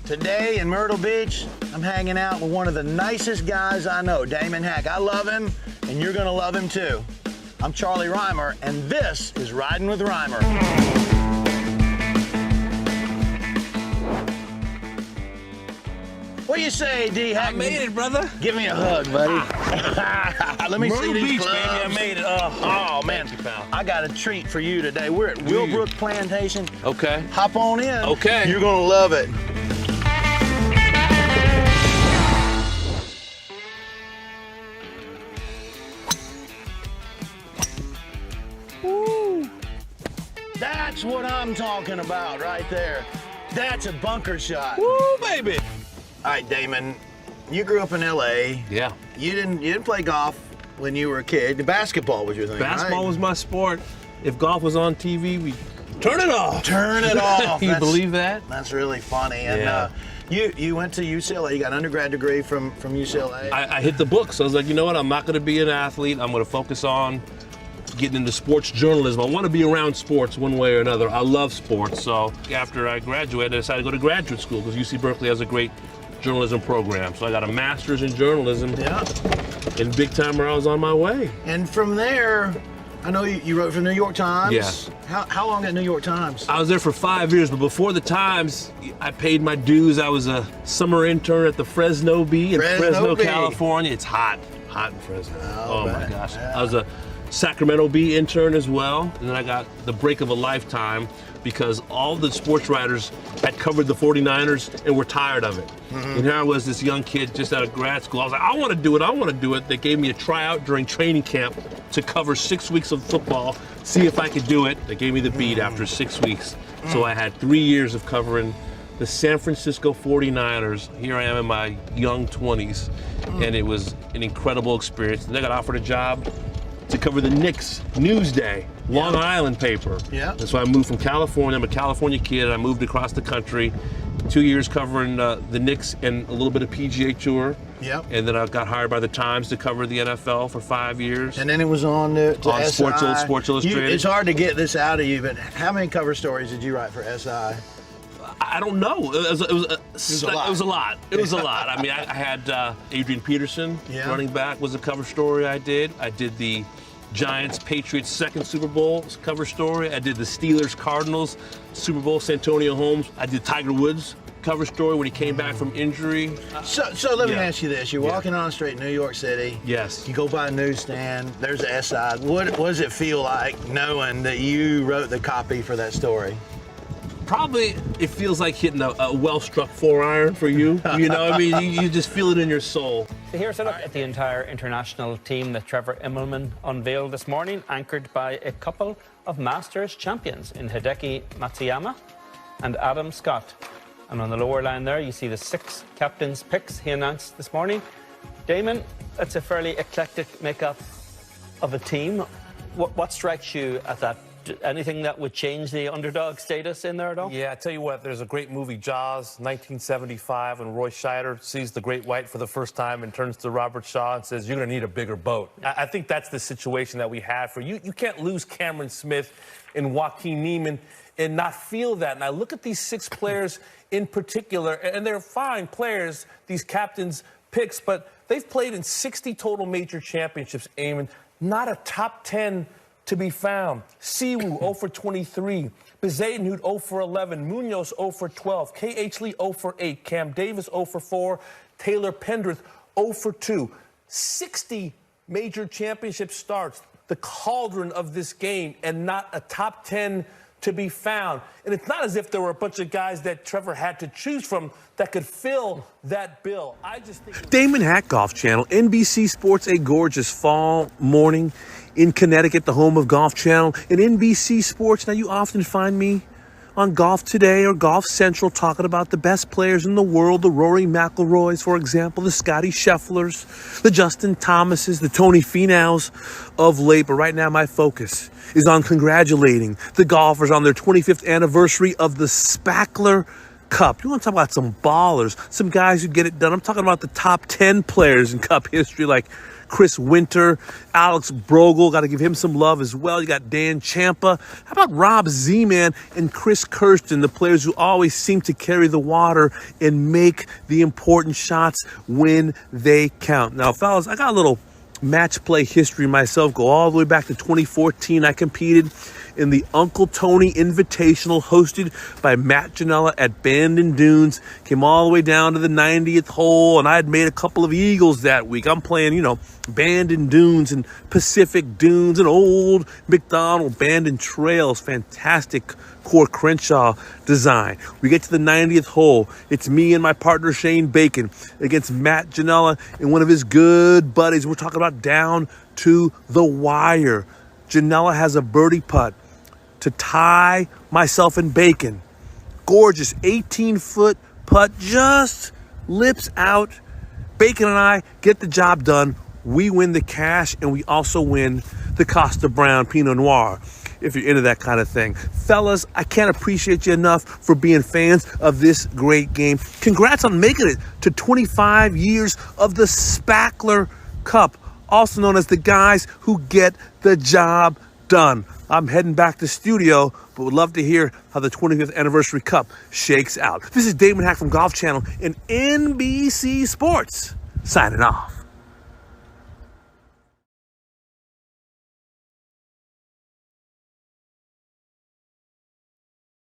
Today in Myrtle Beach, I'm hanging out with one of the nicest guys I know, Damon Hack. I love him, and you're gonna love him too. I'm Charlie Reimer, and this is Riding with Reimer. What do you say, D. Hack? I made it, brother. Give me a hug, buddy. Let me see Myrtle these Beach, clubs. baby, I made it. Oh, man. Thank you, pal. I got a treat for you today. We're at Willbrook Plantation. Okay. Hop on in. Okay. You're gonna love it. Woo. That's what I'm talking about right there. That's a bunker shot. Woo, baby. All right, Damon, you grew up in LA. Yeah. You didn't play golf when you were a kid. The basketball was your thing, Basketball right? was my sport. If golf was on TV, we turn it off. Turn it off. You believe that? That's really funny. And Yeah. you went to UCLA. You got an undergrad degree from UCLA. I hit the books. I was like, you know what? I'm not going to be an athlete. I'm going to focus on getting into sports journalism. I want to be around sports one way or another. I love sports. So after I graduated, I decided to go to graduate school because UC Berkeley has a great journalism program. So I got a master's in journalism. Yeah. And big time where I was on my way. And from there, I know you wrote for the New York Times. Yes. How long at New York Times? I was there for 5 years, but before the Times, I paid my dues. I was a summer intern at the Fresno Bee in Fresno, Bee. California. It's hot in Fresno. Oh my gosh. Yeah. I was a Sacramento Bee intern as well, and then I got the break of a lifetime because all the sports writers had covered the 49ers and were tired of it. And here I was, this young kid just out of grad school. I was like, I want to do it. They gave me a tryout during training camp to cover 6 weeks of football, see if I could do it. They gave me the beat after 6 weeks. So I had 3 years of covering the San Francisco 49ers. Here I am in my young 20s, and it was an incredible experience. And I got offered a job to cover the Knicks Newsday, Long Island paper. Yeah. And so I moved from California. I'm a California kid, and I moved across the country. 2 years covering the Knicks and a little bit of PGA Tour. Yep. And then I got hired by the Times to cover the NFL for 5 years. And then it was on to On SI. Sports Illustrated. It's hard to get this out of you, but how many cover stories did you write for SI? I don't know. It was a lot. It was a lot. I mean, I had Adrian Peterson, running back, was a cover story I did. I did the Giants-Patriots second Super Bowl cover story. I did the Steelers-Cardinals Super Bowl, Santonio Holmes. I did Tiger Woods cover story when he came back from injury. So let me ask you this. You're walking on the street in New York City. Yes. You go by a newsstand, there's a SI. What does it feel like knowing that you wrote the copy for that story? Probably it feels like hitting a well-struck 4-iron for you. You know, I mean, you just feel it in your soul. So here's a look at the entire international team that Trevor Immelman unveiled this morning, anchored by a couple of Masters champions in Hideki Matsuyama and Adam Scott. And on the lower line there, you see the 6 captains' picks he announced this morning. Damon, that's a fairly eclectic makeup of a team. What strikes you at that? Anything that would change the underdog status in there at all? Yeah, I tell you what, there's a great movie, Jaws, 1975, when Roy Scheider sees the great white for the first time and turns to Robert Shaw and says, you're going to need a bigger boat. I think that's the situation that we have for you. You can't lose Cameron Smith and Joaquin Neiman and not feel that. And I look at these 6 players in particular, and they're fine players, these captains' picks, but they've played in 60 total major championships, Eamon. Not a top 10 to be found. Siwoo 0 for 23, Bezadenhout 0 for 11, Munoz 0 for 12, K.H. Lee 0 for 8, Cam Davis 0 for 4, Taylor Pendrith 0 for 2. 60 major championship starts, the cauldron of this game, and not a top 10 to be found. And it's not as if there were a bunch of guys that Trevor had to choose from that could fill that bill. I just think... Damon Hack Golf Channel, NBC Sports, a gorgeous fall morning in Connecticut, the home of Golf Channel, and NBC Sports. Now, you often find me on Golf Today or Golf Central talking about the best players in the world, the Rory McIlroys, for example, the Scotty Schefflers, the Justin Thomases, the Tony Finau's of late. But right now, my focus is on congratulating the golfers on their 25th anniversary of the Spackler Cup. You want to talk about some ballers, some guys who get it done. I'm talking about the top 10 players in Cup history, like Chris Winter, Alex Brogel, got to give him some love as well. You got Dan Champa. How about Rob Zeman and Chris Kirsten, the players who always seem to carry the water and make the important shots when they count. Now, fellas, I got a little match play history myself. Go all the way back to 2014. I competed in the Uncle Tony Invitational hosted by Matt Janella at Bandon Dunes. Came all the way down to the 90th hole, and I had made a couple of eagles that week. I'm playing, you know, Bandon Dunes and Pacific Dunes and old McDonald Bandon Trails. Fantastic Core Crenshaw design. We get to the 90th hole. It's me and my partner Shane Bacon against Matt Janella and one of his good buddies. We're talking about down to the wire. Janella has a birdie putt to tie myself and Bacon. Gorgeous 18-foot putt, just lips out. Bacon and I get the job done. We win the cash, and we also win the Costa Brown Pinot Noir, if you're into that kind of thing. Fellas, I can't appreciate you enough for being fans of this great game. Congrats on making it to 25 years of the Spackler Cup, also known as the guys who get the job done. I'm heading back to studio, but would love to hear how the 25th Anniversary Cup shakes out. This is Damon Hack from Golf Channel and NBC Sports, signing off.